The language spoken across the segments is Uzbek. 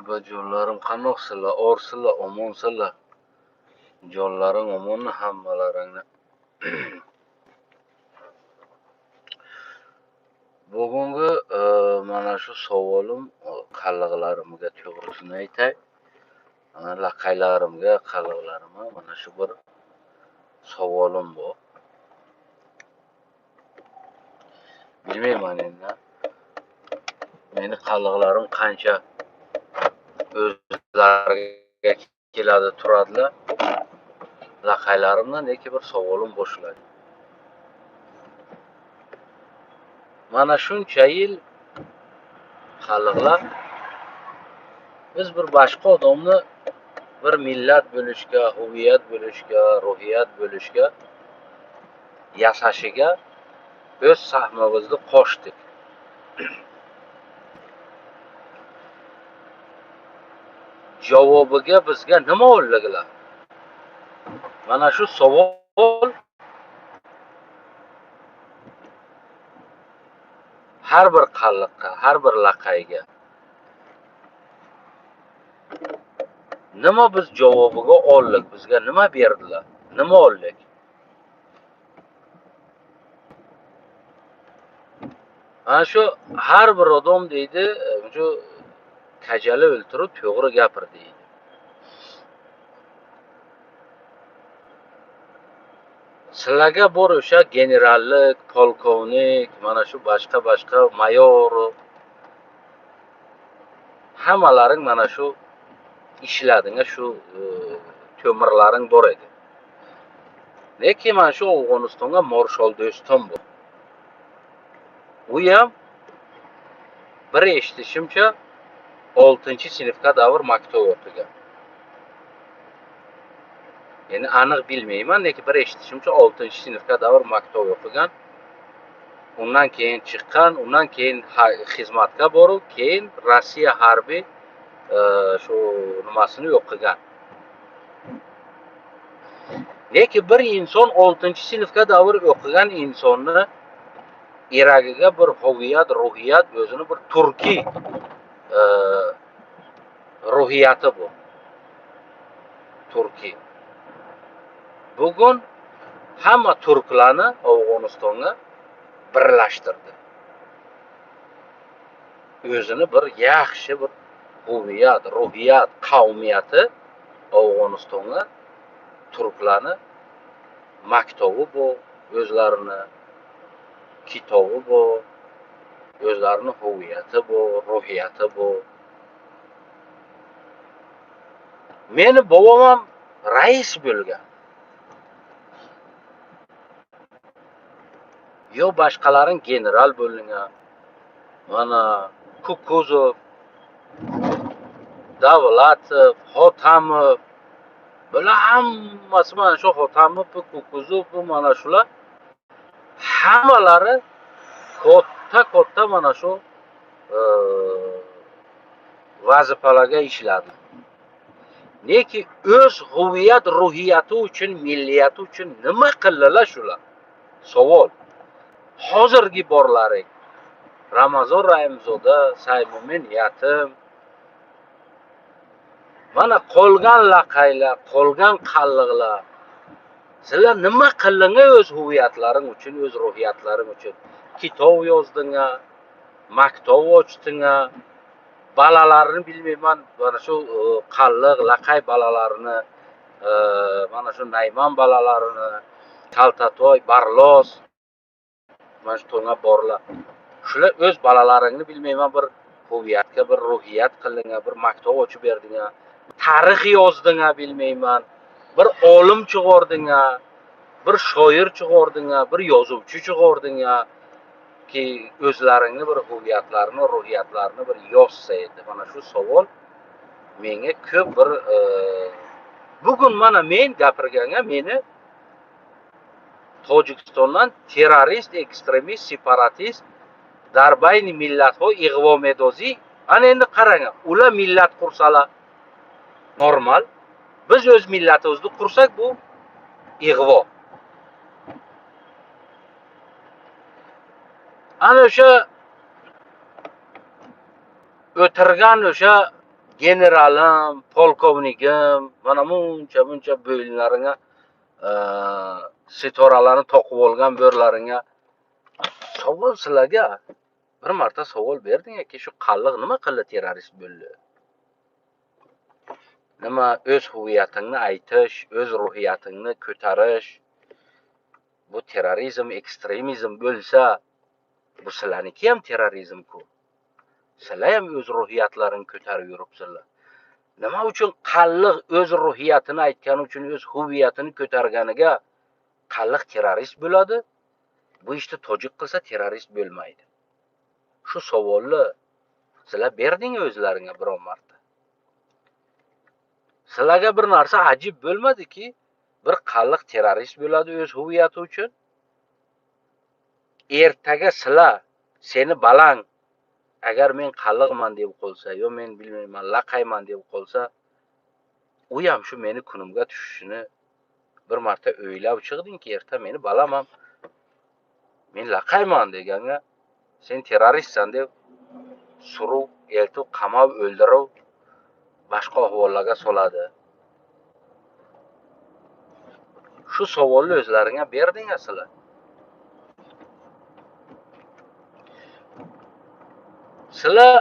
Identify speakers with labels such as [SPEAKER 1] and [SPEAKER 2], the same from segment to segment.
[SPEAKER 1] Bajonlarim qanoqsizlar, orsizlar, omonsilar. Jonlaring omonmi hammalaringni? Bugungi mana shu savolim qalliqlarimga to'g'risini aytay. Laqaylarimga, qalliqlarimga mana shu bir savolim bor. Bilmayman endi. Meni qalliqlarim qancha o'zlariga keladi turadilar. Laqaylarimdan neki bir savolim boshlaydi. Mana shuncha yil qalliqlar biz bir boshqa odamni bir millat bo'lishga, huviyat bo'lishga, ruhiyat bo'lishga, yashashiga o'z sahmimizni qo'shdik. Javobiga bizga nima o'ylagilar? Mana shu savol har bir qalliqqa, har bir laqayga nima biz javobiga oldik? Bizga nima berdilar? Nima oldik? Mana shu har bir odam deydi, shu kajali o'ltirib to'g'ri gapir deydi. Sizlarga bor o'sha generallik, polkovnik, mana shu boshqa mayor hammalaring mana shu ishladinga shu ko'mirlaring bor edi. Lekin mana shu Afg'onistonga Marshal Do'stum bor. U ham bir eshitishimcha 6-sinfga davr maktab o'qigan. Yani aniq bilmayman, lekin bir eshitishimcha 6-sinfga davr maktab o'qigan. Undan keyin chiqqan, undan keyin xizmatga borib, keyin Rossiya harbiy shu nimasini o'qigan. Lekin bir inson 6-sinfga davr o'qigan insonni yuragiga bir huviyat, ruhiyat, o'zini bir turkiy ruhiyati bu. Turkiy. Bugun hamma turklarni Afg'onistonga birlashtirdi. O'zini bir yaxshi bir huviyat, ruhiyat, qavmiyati Afg'onistonga turklarni maktabi bor, o'zlarini kitobi bor, o'zlarini huviyati bor, ruhiyati bor. Meni bobom ham rais bo'lgan. Yo boshqalaring general bo'lgan. Mana Kukuzov, Davlatov, Hotamov, bular hammasi mana shu Hotamov, Kukuzov mana shular hammalari katta mana shu vazifalarga ishladi. Lekin o'z huviyat, ruhiyati uchun, milliyati uchun nima qildilar shular? Savol. Hozirgi borlaring Ramazon Rahimzoda, Saymo'min Yatim, mana qolgan laqaylar, qolgan qalliqlar, sizlar nima qildingiz o'z huviyatlaring uchun, o'z ruhiyatlaring uchun? Kitob yozdingiz, maktab ochdingiz, balalarni bilmayman, mana shu qalliq, laqay balalarini, mana shu Nayman balalarini, Kaltatoy, Barlos, mana shu to'nga borlar. Shular o'z balalaringni bilmayman bir huviyatga, bir ruhiyat qildingiz, bir maktab ochib berdingiz, tarix yozdingiz bilmayman, bir olim chiqardingiz, bir shoir chiqardingiz, bir yozuvchi chiqardingiz ki o'zlaringni bir huviyatlarini, ruhiyatlarini bir yozsa edi. Mana shu savol menga ko'p bir bugun mana men gapirganga meni Tojikistondan terrorist, ekstremist, separatist, darbayni millatho ig'vo medozi, ana endi qarang, ular millat qursalar normal, biz o'z millatimizni qursak bu ig'vo. Ana o'sha o'tirgan o'sha generalim, polkovnikim, mana buncha bo'yinlaringga setoralarni toqib olgan bo'rlaringga savol sizlarga bir marta savol berdingki, shu qalliq nima qildi terrorist bo'ldi? Nima o'z huviyatingni aytish, o'z ruhiyatingni ko'tarish, bu terrorizm, ekstremizm bo'lsa, bu sizlarniki ham terrorizm-ku. Sizlar ham o'z ruhiyatlarini ko'tarib yuribsizlar. Nima uchun qalliq o'z ruhiyatini aytgani uchun o'z huviyatini ko'targaniga qalliq terrorist bo'ladi? Bu ishni tojik qilsa terrorist bo'lmaydi. Shu savolni sizlar berding o'zlaringga biror marta. Sizlarga bir narsa ajib bo'lmadiki, bir qalliq terrorist bo'ladi o'z huviyati uchun. Ertaga sizlar seni balang agar men qalliqman deb qolsa, yo men bilmayman, laqayman deb qolsa, u ham shu meni kunimga tushishini bir marta o'ylab chiqdingki, erta meni balamam, men laqayman deganga, sen terroristsan deb suruv, eltib, qamab, o'ldirib, boshqa ahvollarga soladi. Shu savolni o'zlaringga berdinglar sizlar. Sizlar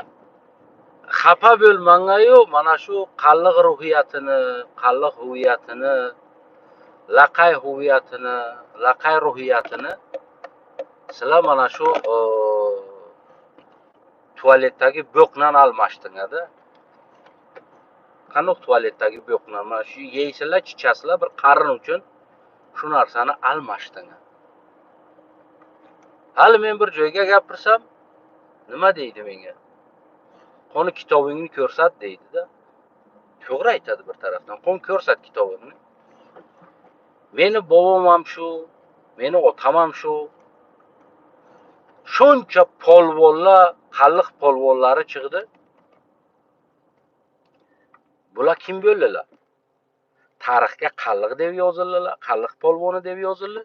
[SPEAKER 1] xafa bo'lmangayu, mana shu qalliq ruhiyatini, qalliq huviyatini, laqay huviyatini, laqay ruhiyatini sizlar mana shu tualetdagi bo'qnan almashdinglar-da. Qanoq tualetdagi bo'qnan, mana shu yeysizlar, chichasizlar bir qarin uchun shu narsani almashdinglar. Hali men bir joyga gapirsam, nima deydi menga? Qoni kitobingni ko'rsat deydi-da. To'g'ri aytadi bir tarafdan. Qoni ko'rsat kitobingni. Meni bobom ham shu, meni otam ham shu. Shuncha polvonlar, qalliq polvonlari chiqdi. Bular kim bo'ldilar? Tarixga qalliq deb yozildilar, qalliq polvoni deb yozildi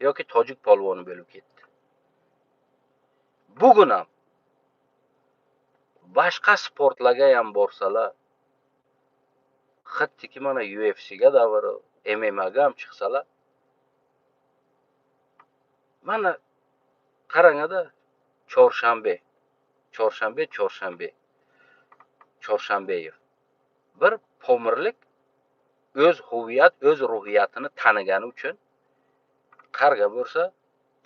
[SPEAKER 1] yoki tojik polvoni bo'lib ketdi. Bugun ham boshqa sportlarga ham borsalar, xattiki mana UFC'ga davr, MMA'ga ham chiqsalar, mana qarangada Chorshanbeyev bir pomirlik o'z huviyat, o'z ruhiyatini tanigani uchun qarga bo'lsa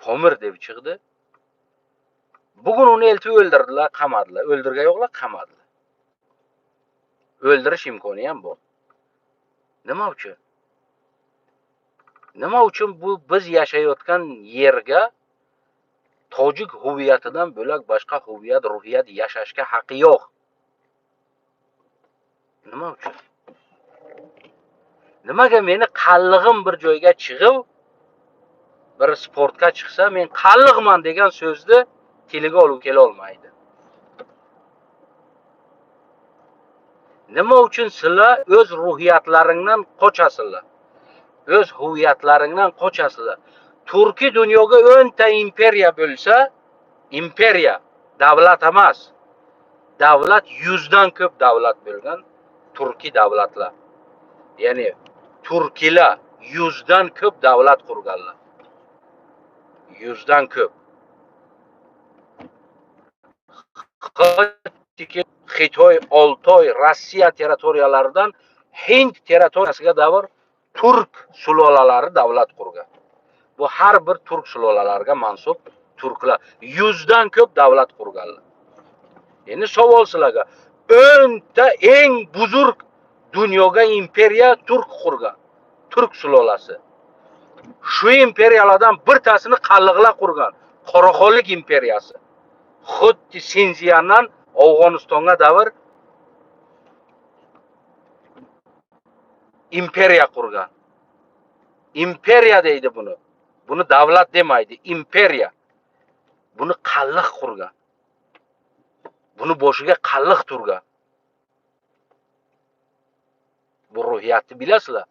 [SPEAKER 1] pomir deb chiqdi. Bugun uni eltib o'ldirdilar, qamadilar. O'ldirgan yo'qlar, qamadilar. O'ldirish imkoni ham bor. Nima uchun? Nima uchun bu biz yashayotgan yerga tojik huviyatidan bo'lak boshqa huviyat, ruhiyat yashashga haqqi yo'q? Nima uchun? Nimaga meni qallig'im bir joyga chiqib, bir sportga chiqsa, men qalliqman degan so'zni tiliga olib kela olmaydi? Nima uchun sizlar o'z ruhiyatlaringdan qochasizlar? O'z huviyatlaringdan qochasizlar. Turkiy dunyoga 10 ta imperiya bo'lsa, imperiya davlat emas. Davlat 100 dan ko'p davlat bo'lgan turkiy davlatlar. Ya'ni turkiylar 100 dan ko'p davlat qurganlar. 100 dan ko'p. Xitoy, Oltoy, Rossiya territoriyalaridan Hind territoriyasiga davr turk sulolalari davlat qurgan. Bu har bir turk sulolalariga mansub turklar 100 dan ko'p davlat qurganlar. Endi savol sizlarga, 10 ta eng buzurg dunyoga imperiya turk qurgan. Turk sulolasi. Shu imperiyalardan birtasini qalliqlar qurgan. Qoraqonlik imperiyasi. Xuddi Sinziyandan Afg'onistonga davr imperiya qurgan. Imperiya deydi buni. Buni davlat demaydi, imperiya. Buni qalliq qurgan. Buni boshiga qalliq turgan. Bu ruhiyatni bilasizlar.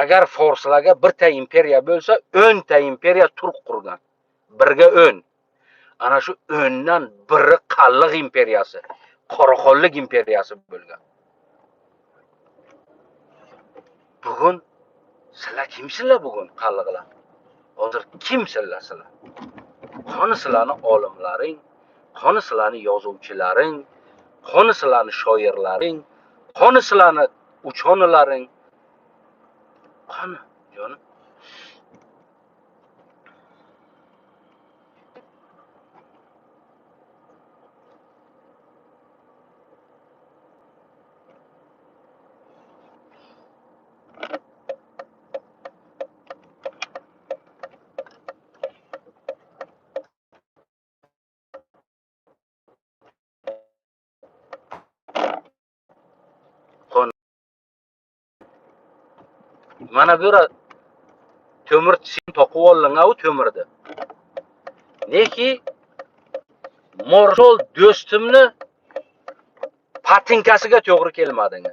[SPEAKER 1] Agar forslarga bir ta imperiya bo'lsa, 10 ta imperiya turk qurgan. Birga 10. Ana shu 10 dan biri qalliq imperiyasi. Qoraxonlik imperiyasi bo'lgan. Bugun sizlar kimsizlar bugun qalliqlar? Hozir kimsizlar sizlar? Qani sizlarni olimlaring, qani sizlarni yozuvchilaring, qani sizlarni shoirlaring, qani sizlarni uchonlaring? Qani jonim? Qani mana bu yerda tömür sen toqib olding, u tömürdi. Neki Morjol do'stimni patinkasiga to'g'ri kelmading.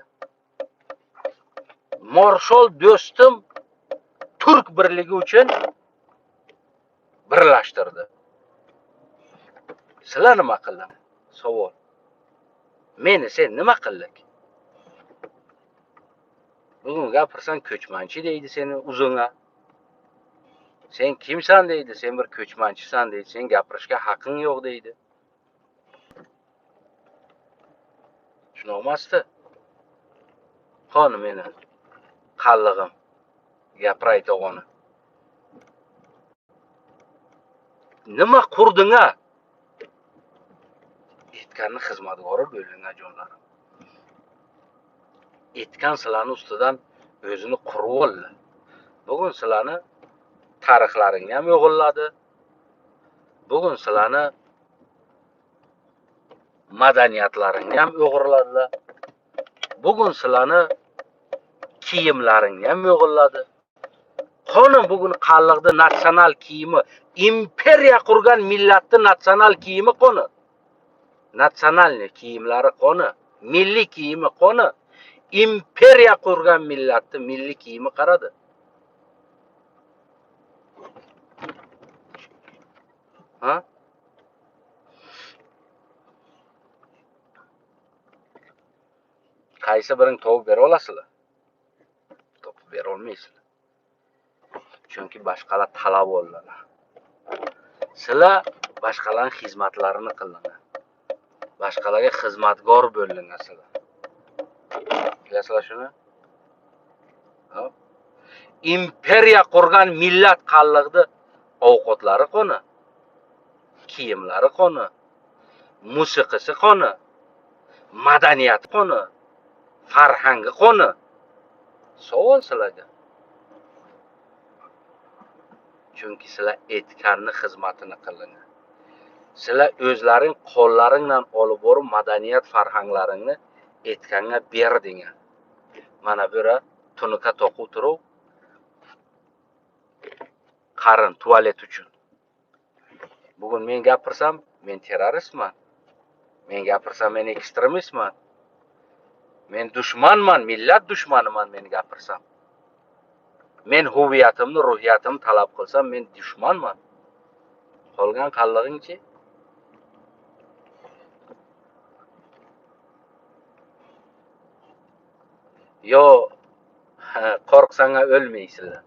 [SPEAKER 1] Morjol do'stim Turk birligi uchun birlashtirdi. Sizlar nima qilding? Savol. Meni sen nima qilding? Bugun gapirsan ko'chmanchi deydi seni uzunga. Sen kimsan deydi, sen bir ko'chmanchisan deydi, sen gapirishga haqqing yo'q deydi. Tushunolmasdi. Qani meni qallig'im gapiray tog'oni. Nima qurding-a? Etkanni xizmatgori bo'lding jonlarim. Etkan sizlarni ustidan o'zini qurib oldi. Bugun sizlarni tarixlaringni ham o'g'irladi. Bugun sizlarni madaniyatlaringni ham o'g'irladilar. Bugun sizlarni kiyimlaringni ham o'g'irladi. Qani bugun qalliqda natsional kiyimi, imperiya qurgan millatning natsional kiyimi qani? Natsionalni kiyimlari qani? Milliy kiyimi qani? Imperiya qurgan millatning milliy kiyimi qaradi. Ha? Qaysi biring topib bera olasizlar? Topib bera olmaysizlar. Chunki boshqalar talab oldilar. Sizlar boshqalarning xizmatlarini qildinglar. Boshqalarga xizmatgor bo'ldinglar sizlar. Bilasizlar shuni? Ha? Imperiya qurgan millat qalliqdi. Ovqatlari qani? Kiyimlari qani? Musiqasi qani? Madaniyati qani? Farhangi qani? Savol sizlarga. Chunki sizlar etkanni xizmatini qildinglar. Sizlar o'zlaring qo'llaring bilan olib borib madaniyat farhanglaringni etganga berdinglar. Mana bu yerda tunuka to'qib turib qarin tualet uchun. Bugun men gapirsam, men terroristman. Men gapirsam, men ekstremistman. Men dushmanman, millat dushmaniman men gapirsam. Men huviyatimni, ruhiyatimni talab qilsam, men dushmanman. Qolgan qallig'ingchi? Yo qo'rqsang o'lmaysizlar.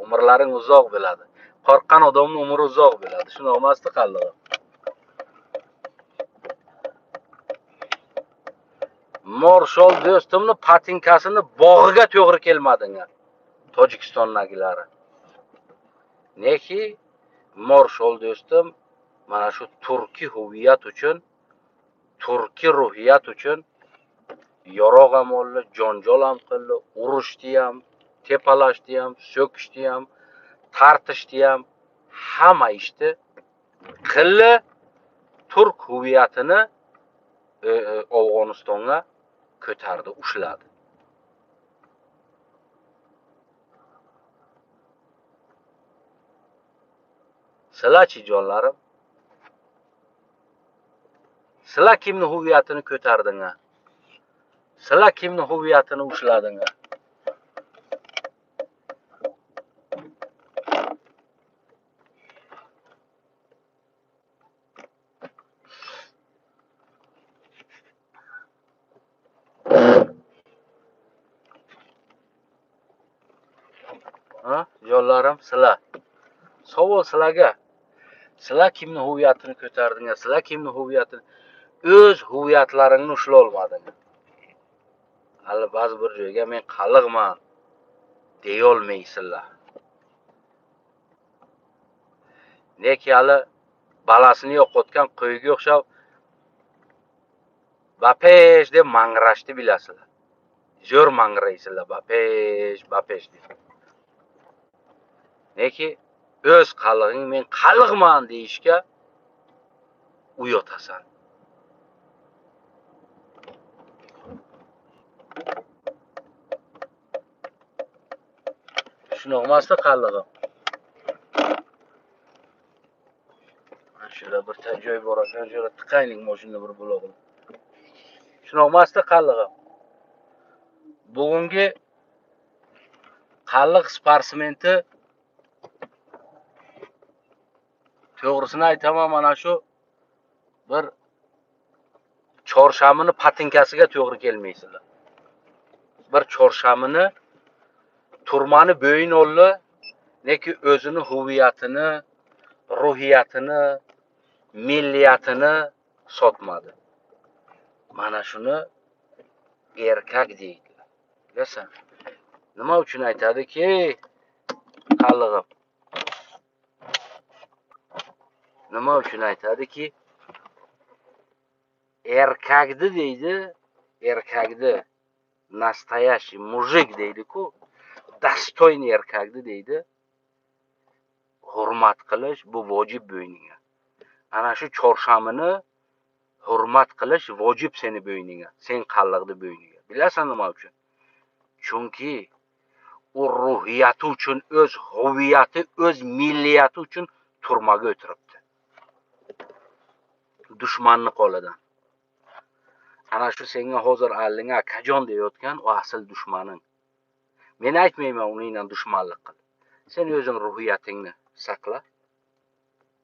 [SPEAKER 1] Umrlaring uzoq bo'ladi. Qo'rqqan odamning umri uzoq bo'ladi. Shuni olmasdi qallig'i. Morjol do'stimni patinkasini bog'iga to'g'ri kelmadinglar. Tojikistondagilari. Neki Morjol do'stim mana shu turkiy huviyat uchun, turkiy ruhiyat uchun yarog' ham oldi, jonjol ham qildi, urushdi ham, tepalashdi ham, so'kishdi ham, tartishdi ham, hamma ishni qildi. Turk huviyatini Afg'onistonga ko'tardi, ushladi. Sizlarchi jonlarim? Sizlar kimni huviyatini ko'tardinglar? Sizlar kimni huviyatini ushladinglar? savollar ham sizlar. Savol sizlarga. Sizlar kimni huviyatini ko'tardingiz? Sizlar kimni huviyatini o'z huviyatlaringni ushlay olmadingiz. Hali ba'zi bir joyga men qalliqman deya olmaysizlar. Neki hali balasini yo'qotgan qo'yga o'xshab bapesh deb mangrashni bilasizlar. Zo'r mangraysizlar, bapesh deb. Neki o'z qallig'ing men qalliqman deyishga uyotasan. Shunoqmasdi qallig'im. Shunda bir joy bor ekan, jo'ra tiqaylik mashina bir bo'log'ini. Shunoqmasdi qallig'im. Bugungi qalliq sportsmenti to'g'risini aytaman, mana shu bir chorshamini patinkasiga to'g'ri kelmaysizlar. Bir chorshamini turmani bo'yin oldi, neki o'zini huviyatini, ruhiyatini, milliyatini sotmadi. Mana shuni erkak deydilar. Bilasan? Nima uchun aytadiki, qallig'im? Nima uchun aytadiki, erkakdi deydi, erkakdi, nastoящий mujik deydi-ku, dostoyni erkakdi deydi. Hurmat qilish bu vojib bo'yniga. Ana shu chorshamini hurmat qilish vojib seni bo'yniga, sen qalliqni bo'yniga. Bilasan nima uchun? Chunki u ruhiyati uchun, o'z huviyati, o'z milliyati uchun turmaga o'tiribdi. Dushmanni qo'lidan. Ana shu senga hozir allinga akajon deyotgan o asl dushmaning. Men aytmayman uni bilan dushmanlik qil. Sen o'zing ruhiyatingni saqla.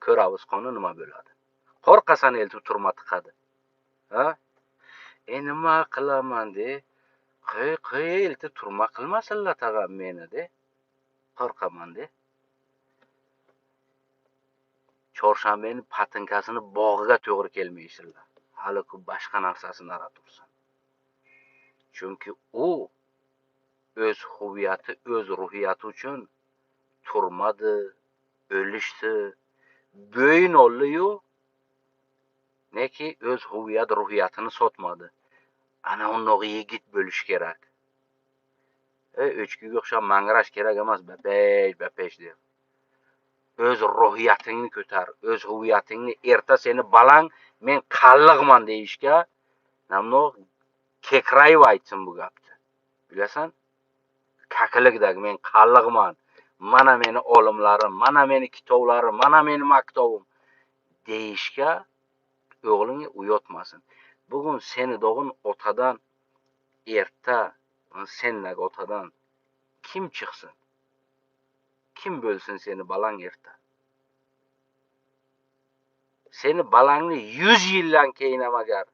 [SPEAKER 1] Ko'ramiz qoni nima bo'ladi. Qo'rqasan eltib turma tiqadi. Ha? Nima qilaman de? Qo'y eltib turma qilmasinlar tag'am meni de. Qo'rqaman de. Chorshanbeni patinkasini bog'iga to'g'ri kelmaysizlar. Hali ku boshqa narsasini ara tursin. Chunki u o'z huviyati, o'z ruhiyati uchun turmadi, o'lishdi, bo'yin oldi-yu, neki o'z huviyat, ruhiyatini sotmadi. Ana undoq yigit bo'lish kerak. O'chkiga o'xshab mangrash kerak emas, bapesh deb. O'z ruhiyatingni ko'tar, o'z huviyatingni erta seni balang, men qalliqman deyishga, namnoq kekrayib aytsin bu gapni. Bilasan? Kakilikdagi men qalliqman. Mana meni olimlarim, mana meni kitoblarim, mana meni maktobim deyishga o'g'lingga uyotmasin. Bugun seni dog'in otadan erta, sendagi otadan kim chiqsin? Kim bo'lsin seni balang erta? Seni balangni 100 yildan keyin ham agar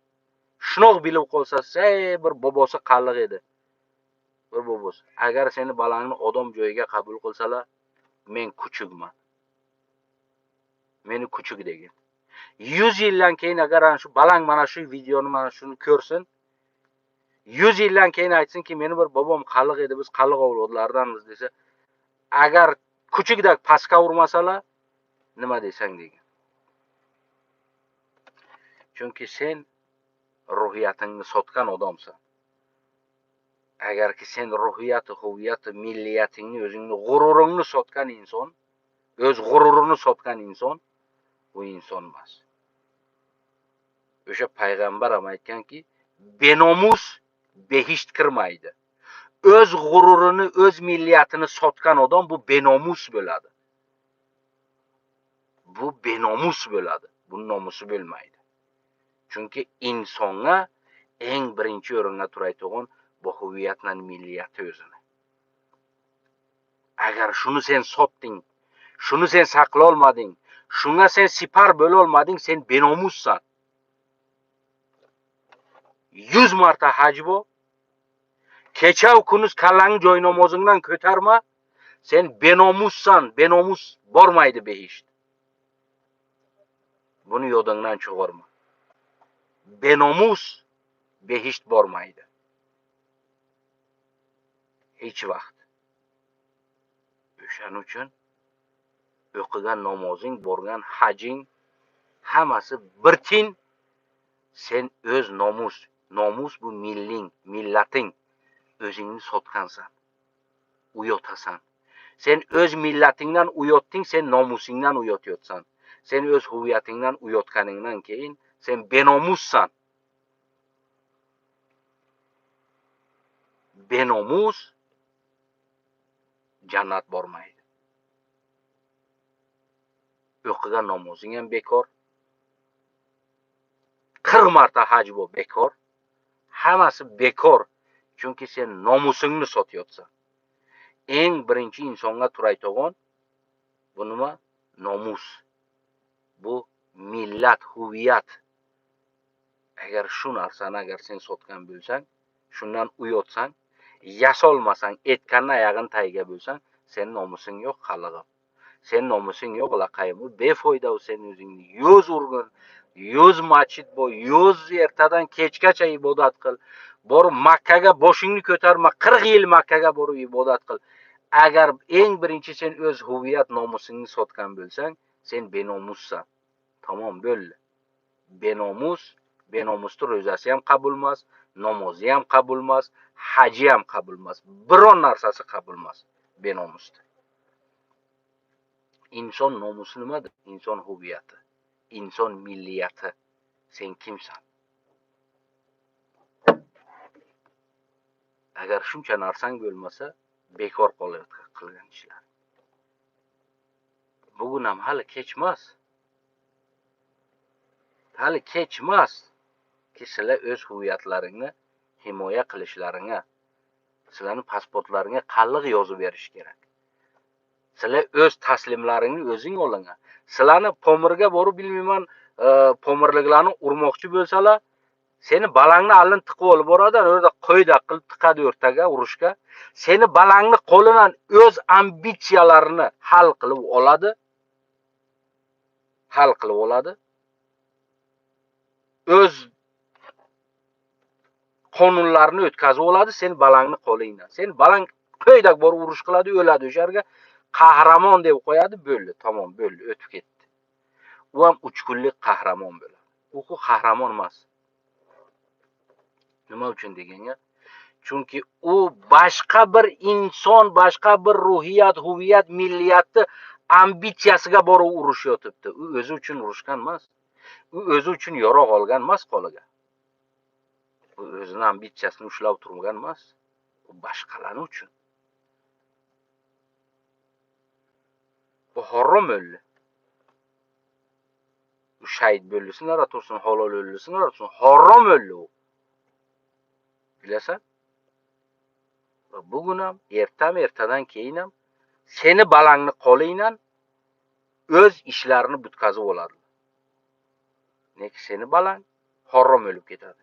[SPEAKER 1] shunoq bilib qolsa, bir bobosi qalliq edi. Bir bobosi. Agar seni balangni odam joyiga qabul qilsalar, men kuchukman. Meni kuchuk degan. 100 yildan keyin agar ana shu balang mana shu videoni mana shuni ko'rsin, 100 yildan keyin aytsinki, meni bir bobom qalliq edi, biz qalliq avlodlardanmiz desa, agar kuchukdak pastga urmasalar, nima desang degan. Chunki sen ruhiyatingni sotgan odamsan. Agarki sen ruhiyati, huviyati, milliyatingni, o'zingni g'ururingni sotgan inson, o'z g'ururini sotgan inson, bu inson emas. O'sha payg'ambar ham aytganki, benomus behisht kirmaydi. O'z g'ururini, o'z milliyatini sotgan odam bu benomus bo'ladi. Bu benomus bo'ladi. Bu nomusi bo'lmaydi. Chunki insonga eng birinchi o'ringa turaydigan bu huviyat bilan milliyati o'zini. Agar shuni sen sotding, shuni sen saqlay olmading, shunga sen sipar bo'la olmading, sen benomussan. 100 marta haj bo'l. Kecha va kunduz kallang joy namozingdan ko'tarma. Sen benomussan, benomus bormaydi behişt. Bunu yodingdan chiqarma. Benomus behişt bormaydi. Hech vaqt. O'shaning uchun o'qigan namozing, borgan hajing hammasi bir tin. Sen öz nomus bu milling, millating, o'zingni sotgansan, uyotasan. Sen öz millatingdan uyotding, sen nomusingdan uyotyotsan. Sen öz huviyatingdan uyotganingdan keyin sen benomussan. Benomus jannat bormaydi. O'qigan namozing ham bekor. 40 marta haj bu bekor. Hammasi bekor. Chunki sen nomusingni sotyotsan. Eng birinchi insonga turayotgan bu nima? Nomus. Bu millat, huviyat. Agar shu narsani agar sen sotgan bo'lsang, shundan uyotsang, yasolmasang, etganni oyog'ini tagiga bo'lsang, sen nomusing yo'q xalqim. Sen nomusing yo'q laqayim. U befoyda sen o'zingni yo'z urgin, yo'z masjid bo, yo'z ertadan kechgacha ibodat qil. Borib Makkaga boshingni ko'tarma, 40 yil Makkaga borib ibodat qil. Agar eng birinchi sen o'z huviyat nomusingni sotgan bo'lsang, sen benomussan. Tamom bo'ldi. Benomusning ro'zasi ham qabul emas, namozi ham qabul emas, haji ham qabul emas. Biron narsasi qabul emas benomusda. İnson nomusi nimadir? İnson huviyati, inson milliyati. Sen kimsan? Agar shuncha narsang bo'lmasa, bekor qolayotgan qilgan ishlar. Bugun ham hali kech emas. Hali kech emas ki sizlar o'z huviyatlaringni himoya qilishlaringga, sizlarning pasportlaringga qalliq yozib berish kerak. Sizlar o'z taslimlaringni o'zing oling. Sizlarni pomirga borib bilmayman, pomirliklarni urmoqchi bo'lsalar, seni balangni allin tiqib olib boradi, o'rda qo'yda qilib tiqadi o'rtaga urushga. Seni balangni qo'lidan o'z ambitsiyalarini hal qilib oladi. O'z qonunlarini o'tkazib oladi, seni balangni qo'lingdan. Seni balang qo'yda borib urush qiladi, o'ladi o'sharga. Qahramon deb qo'yadi, bo'ldi, tamom, bo'ldi, o'tib ketdi. U ham 3 kunlik qahramon bo'ladi. U qahramon emas. Nima uchun deganga? Chunki u boshqa bir inson, boshqa bir ruhiyat, huviyat, milliyatni ambitsiyasiga borib urushyotibdi. U o'zi uchun urushgan emas. U o'zi uchun yaroq olgan emas qoliga. U o'zining ambitsiyasini ushlab turgan emas. U boshqalar uchun. Bu harom o'ldi. U shahid bo'lsin, tursin, halol o'lsin, tursin, harom o'ldi u. Bilasan? Bugun ham, ertadan keyin ham seni balangni qo'lingdan o'z ishlarini butkazib oladi. Nega seni balang harom o'lib ketadi.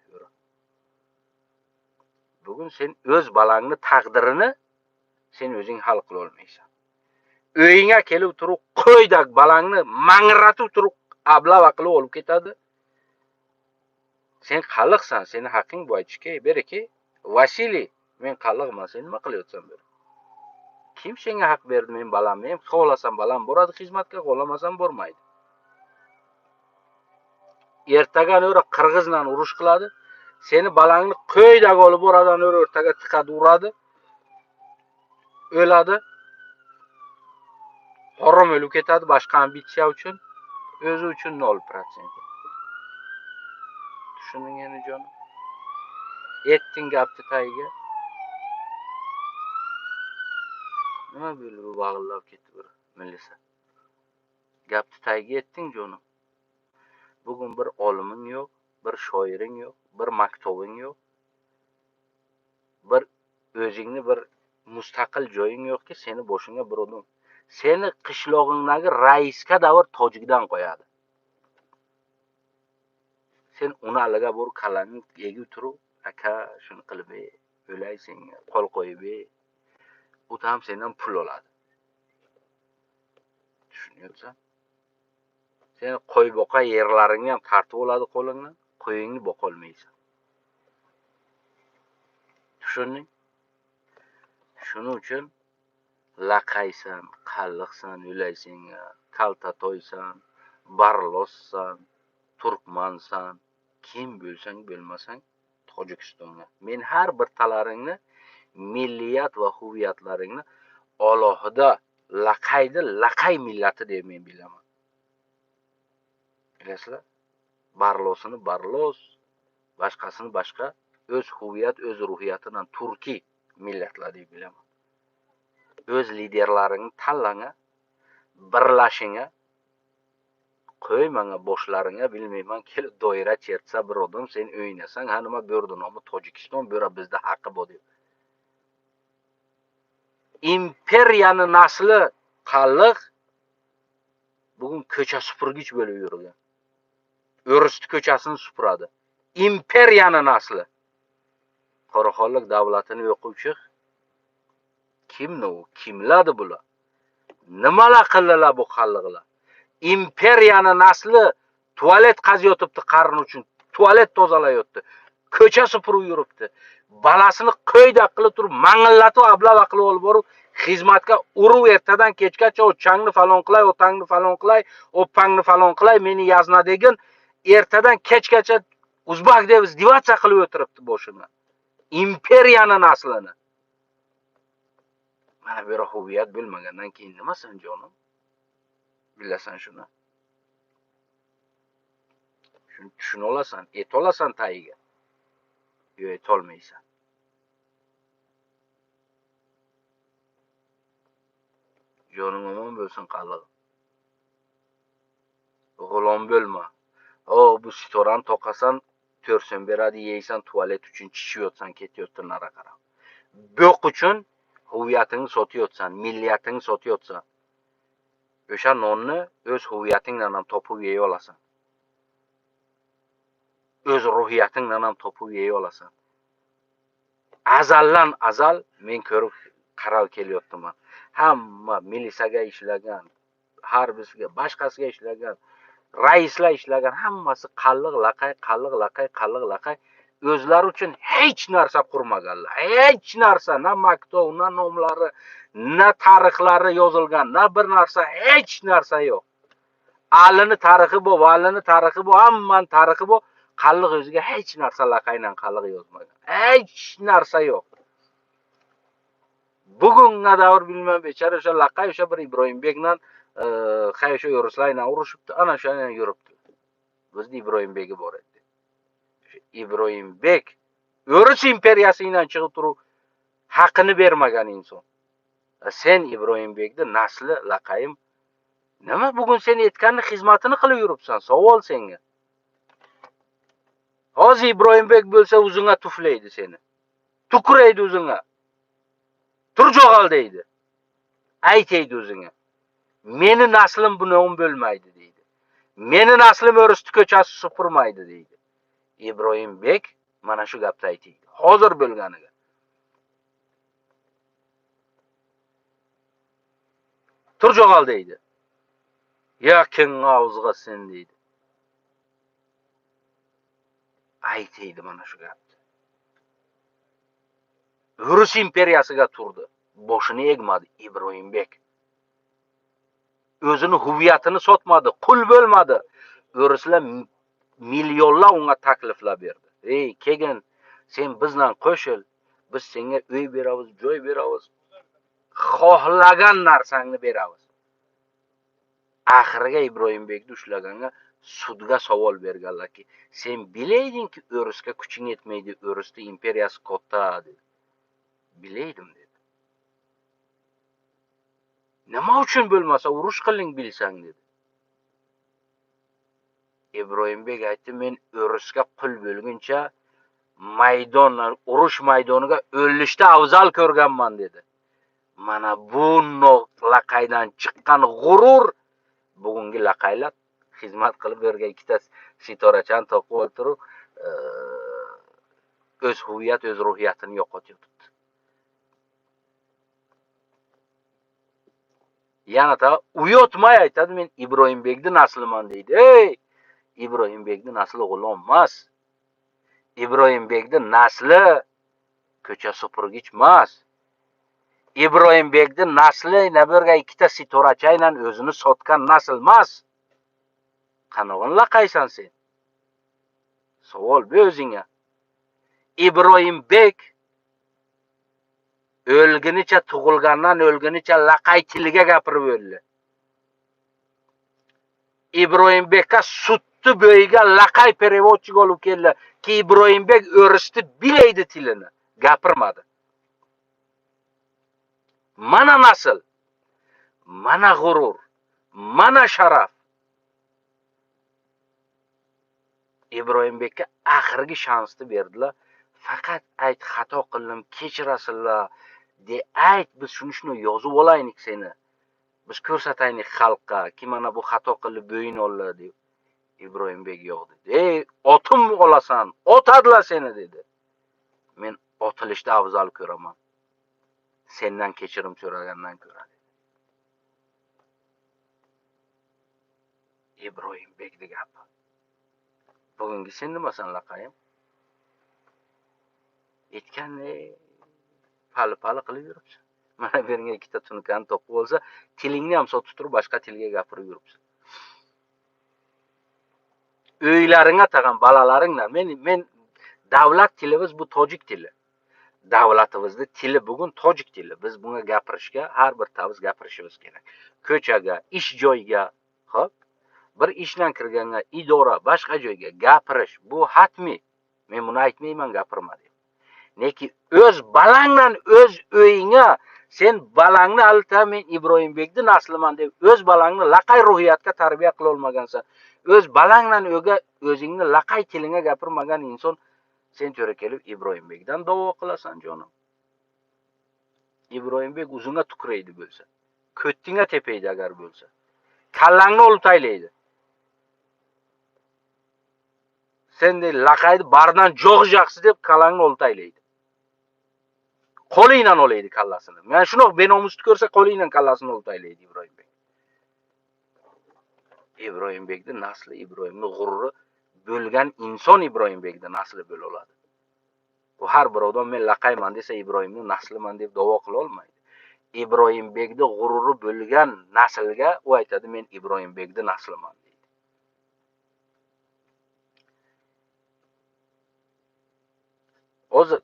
[SPEAKER 1] Bugun sen o'z balangni taqdirini sen o'zing hal qila olmaysan. Uyingga kelib turib qo'ydak balangni mangratib turib ablava qilib olib ketadi. Sen qaliqsan, seni haqqing bu aytishga, beraki, Vasiliy, men qaliqman, sen nima qilyapsan bu? Kim senga haq berdi men balamni? Men xohlasam balam boradi xizmatga, xohlamasam bormaydi. Ertaga o'ra qirg'izdan urush qiladi. Seni balangni qo'ydaga olib boradi, o'rtaga tiqadi, uradi. O'ladi. Harom o'lib ketadi boshqa ambitsiya uchun, o'zi uchun 0%. Tushundingmi jonim? Etding gapni tagiga. Nima bo'ldi bu bag'illab ketdi bir millisa. Gapni tagiga etding jonim. Bugun bir oliming yo'q, bir shoiring yo'q, bir maktobing yo'q. Bir o'zingni bir mustaqil joying yo'qki, seni boshingga bir odam seni qishlog'ingdagi raisga davr tojikdan qo'yadi. Sen uni alaga borib kalangni egib turib, aka shuni qilib o'laysan, qo'l qo'yib, u ham sendan pul oladi. tushunyapsan? Sen qo'y boqa yerlaringni ham tartib oladi qo'lingdan, qo'yingni boqolmaysan. Tushunding? Shuning uchun laqaysan, qalliqsan, yulaysenga, kaltatoysan, barlossan, turkmansan, kim bo'lsang bo'lmasang Tojikistonga. Men har bir talaringni, milliyat va huviyatlaringni alohida laqay millati deb men bilaman. Bilasizlar? Barlosini barlos, boshqasini boshqa, o'z huviyat, o'z ruhiyatidan turkiy millatlar deb bilaman. O'z liderlaringni tanlanga, birlashinga, qo'ymanga boshlaringga bilmayman kelib doira chertsa bir odam sen o'ynasan, ha nima berdi nomi Tojikiston bo'ra bizda haqqi bor deb. Imperiyani nasli qalliq bugun ko'cha supurgich bo'lib yurgan. O'risni ko'chasini supuradi. Imperiyani nasli. Qoraxonlik davlatini yo'quvchi kimni u? Kimlardi bular? Nimalar qildilar bu qalliqlar? Imperiyani nasli tualet qaziyotibdi qarin uchun. Tualet tozalayotdi. Ko'cha supurib yuribdi. Balasini qo'yda qilib turib, mangillatib, ablava qilib olib borib, xizmatga urib ertadan kechgacha o'changni falon qilay, o'tangni falon qilay, o'ppangni falon qilay, meni yazna degin, ertadan kechgacha uzbak deb izdivatsiya qilib o'tiribdi boshini. Imperiyani naslini. Mana bu huviyat bilmagandan keyin nimasan jonim? Bilasan shuni. Shuni tushuna olasan, etolasan tayiga. Yo'q, etolmaysan. Joning omon bo'lsin qalliq. G'ulom bo'lma. Bu storan toqasan, 4 so'm beradi, yeysan, tualet uchun chishiyotsan, ketayotsan nara qarab. Bo'q uchun huviyatingni sotayotsan, milliyatingni sotayotsan. O'sha nonni o'z huviyatingdan ham topib yey olasan. O'z ruhiyatingdan ham topib yey olasan. Azaldan azal men ko'rib qarab kelyapman. Hamma milisaga ishlagan, harbisiga, boshqasiga ishlagan, raislar ishlagan, hammasi qalliq laqay, o'zlari uchun hech narsa qurmaganlar. Hech narsa, na maktub, na nomlari, na tarixlari yozilgan, na bir narsa, hech narsa yo'q. Alini tarixi bu, valini tarixi bu, hamman tarixi bu. Qalliq o'ziga hech narsa laqaydan qalliq yozmagan. Hech narsa yo'q. Bugunga davr bilmem bechara o'sha laqay o'sha bir Ibrohimbekdan o'sha yo'rislaydan urushibdi, ana o'shadan yuribdi. Bizda Ibrohimbegi bor edi. Ibrohimbek o'ris imperiyasidan chiqib turib haqqini bermagan inson. Sen Ibrohimbekni nasli laqayim nima bugun sen aytganni xizmatini qilib yuribsan? Savol senga. Hozir Ibrohimbek bo'lsa o'zingga tuflaydi seni. Tukuraydi o'zingga. Turjo'g'al deydi. Aytaydi o'zingga. Meni naslim bundan bo'lmaydi deydi. Meni naslim o'risni ko'chasi supurmaydi deydi. Ibrohimbek mana shu gapni aytaydi. Hozir bo'lganiga. Turjo'g'al deydi. Yaqin og'izga sen deydi. Aytaydi mana shu gapni. Rus imperiyasiga turdi. Boshini egmadi Ibrohimbek. O'zini huviyatini sotmadi, qul bo'lmadi. O'rislar millionlar unga takliflar berdi. Ey, kelgin, sen bizdan qo'shil, biz senga uy beramiz, joy beramiz. Xohlagan narsangni beramiz. Oxiriga Ibrohimbekni ushlaganga sudga savol berganlarki, sen bilaydingki o'risga kuching yetmaydi, o'risning imperiyasi katta dedi. Bilaydim dedi. Nima uchun bo'lmasa urush qiling bilsang dedi. Ibrohimbek aytdi, men o'risga qul bo'lguncha maydondan, urush maydoniga o'lishda afzal ko'rganman dedi. Mana bu laqaydan chiqqan g'urur bugungi laqaylar xizmat qilib bergan ikkita sitorachan topib o'tirib, o'z huviyat, o'z ruhiyatini yo'qotyapti. yana ta uyotmay aytadi, men Ibrohimbekning nasliman deydi. Ey, Ibrohimbekning nasli g'ulom emas. Ibrohimbekning nasli ko'cha supurgich emas. Ibrohimbekning nasli naberga ikkita sitoracha o'zini sotgan nasl emas. Qanog'in laqaysan sen? Savol ber o'zingga. Ibrohimbek o'lgunicha, tug'ilgandan o'lgunicha laqay tiliga gapirib o'ldi. Ibrohimbekka sutni bo'yiga laqay perevodchik olib keldi ki Ibrohimbek o'rishni bileydi tilini, gapirmadi. Mana nasl, mana g'urur, mana sharaf. Ibrohimbekka oxirgi shansni berdilar. Faqat ayt, xato qildim, kechirasizlar, de ayt, biz shuni yozib olaylik seni. Biz ko'rsataylik xalqqa ki mana bu xato qilib bo'yin oldi deb. Ibrohimbek yo'q dedi. Ey, otim olasan, otadilar seni dedi. Men otilishni afzal ko'raman. Sendan kechirim so'ragandan ko'ra. Ibrohimbekning gapi. Bugungi sen nimasan laqayim? Aytganda pali qilib yuribsan. Mana beringa ikkita tunkani topib olsa, tilingni ham sotib turib boshqa tilga gapirib yuribsan. Uylaringga tag'an balalaringlar. Men davlat tilimiz bu tojik tili. Davlatimizning tili bugun tojik tili. Biz bunga gapirishga har bir tavs gapirishimiz kerak. Ko'chaga, ish joyiga, xo'p, bir ishdan kirganga, idora, boshqa joyga gapirish bu hatmi. Men buni aytmayman, gapirma deb. Lekin o'z balangdan o'z uyingga sen balangni alta, men Ibrohimbekning nasliman deb o'z balangni laqay ruhiyatga tarbiya qila olmagansan. O'z balangdan o'zingni laqay tilinga gapirmagan inson sen to'ra kelib Ibrohimbekdan da'vo qilasan jonim. Ibrohimbek o'zingga tukraydi bo'lsa, ko'ttingga tepaydi agar bo'lsa. Kallangni olib taylaydi. Sendek laqaydi bardan jo'g'jaqsi deb kallangni olib taylaydi. Qo'lingdan olaydi kallasini. Men shunoq benomusni ko'rsa qo'lingdan kallasini olib taylaydi Ibrohimbek. Ibrohimbekning nasli, Ibrohimning g'ururi bo'lgan inson Ibrohimbekning nasli bo'la oladi. Bu har bir odam men laqayman desa Ibrohimning nasliman deb da'vo qila olmaydi. Ibrohimbekning g'ururi bo'lgan naslga u aytadi, men Ibrohimbekning nasliman deydi. O'zi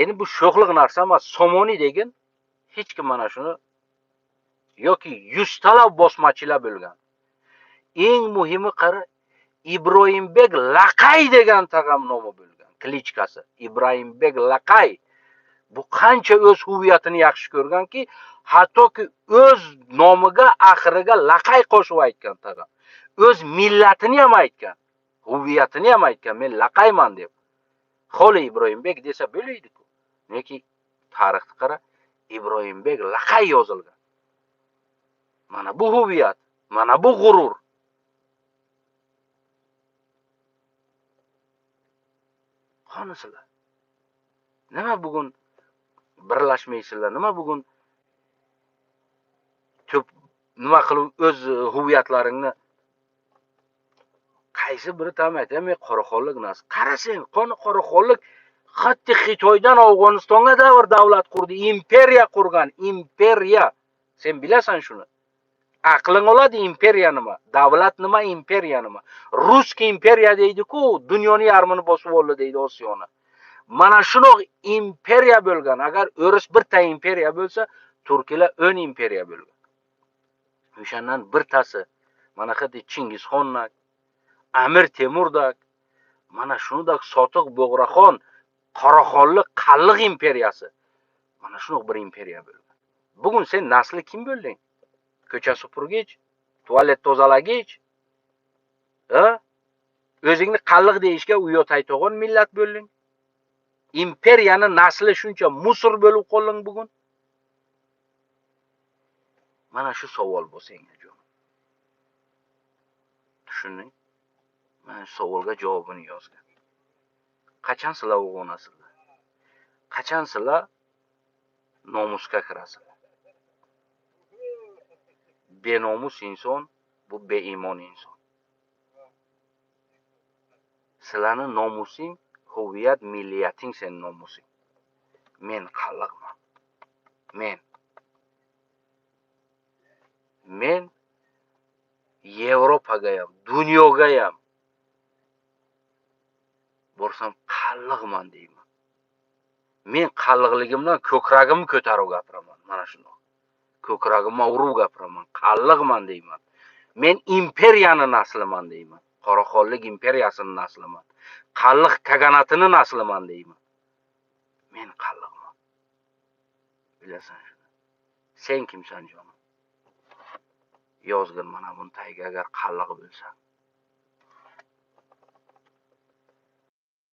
[SPEAKER 1] endi bu sho'xliq narsa emas, somoni degan hech kim mana shuni yoki 100 talab bosmachilar bo'lgan. Eng muhimi qara, Ibrohimbek laqay degan tag'am nomi bo'lgan, klichkasi. Ibrohimbek laqay. Bu qancha o'z huviyatini yaxshi ko'rganki, hattoki o'z nomiga oxiriga laqay qo'shib aytgan tag'am. O'z millatini ham aytgan, huviyatini ham aytgan, men laqayman deb. Xoli Ibrohimbek desa bo'laydi-ku. Lekin tarixni qara, Ibrohimbek laqay yozilgan. Mana bu huviyat, mana bu g'urur. Qanisilar? Nima bugun birlashmaysizlar? Nima bugun nima qilib o'z huviyatlaringni qaysi biri tam aytami, qoraxonlik narsa. Qarasang, qoraxonlik hatto Xitoydan Afg'onistonga davr davlat qurdi, imperiya qurgan, imperiya. Sen bilasan shuni. Aqling oladi imperiya nima, davlat nima, imperiya nima. Ruskiy imperiya deydi-ku, dunyoni yarmini bosib oldi deydi Osiyoni. Mana shunoq imperiya bo'lgan. Agar o'ris birta imperiya bo'lsa, turklar 10 imperiya bo'lgan. O'shandan birtasi mana xuddi Chingizxonnak, Amir Temurdak, mana shundoq Sotiq Bo'g'raxon, Qoraxonlik Qalliq imperiyasi. Mana shunoq bir imperiya bo'lgan. Bugun sen nasli kim bo'lding? Ko'cha supurgich, tualet tozalagich, o'zingni qalliq deyishga uyat aytog'on millat bo'lding. Imperiyani nasli shuncha musur bo'lib qolding bugun. Mana shu savol bu senga, jo'm. Tushuning? Mana shu savolga javobini yozgan. Qachon sizlar uyg'onasizlar? Qachon sizlar nomusga kirasizlar? benomus inson, bu beiymon inson. Sizlarni nomusing, huviyat, milliyating sen nomusing. Men qalliqman. Men Yevropaga ham, dunyoga ham borsam qalliqman deyman. Men qalliqligimdan ko'kragimni ko'tarib gapiraman. Mana shunday. Ko'kragimni urib gapiraman. Qalliqman deyman. Men imperiyani nasliman deyman. Qoraqonlik imperiyasini nasliman. Qalliq kaganatini nasliman deyman. Men qalliqman. Bilasan shuni. Sen kimsan jonim? Yozgin mana buni tagiga agar qalliq bo'lsan.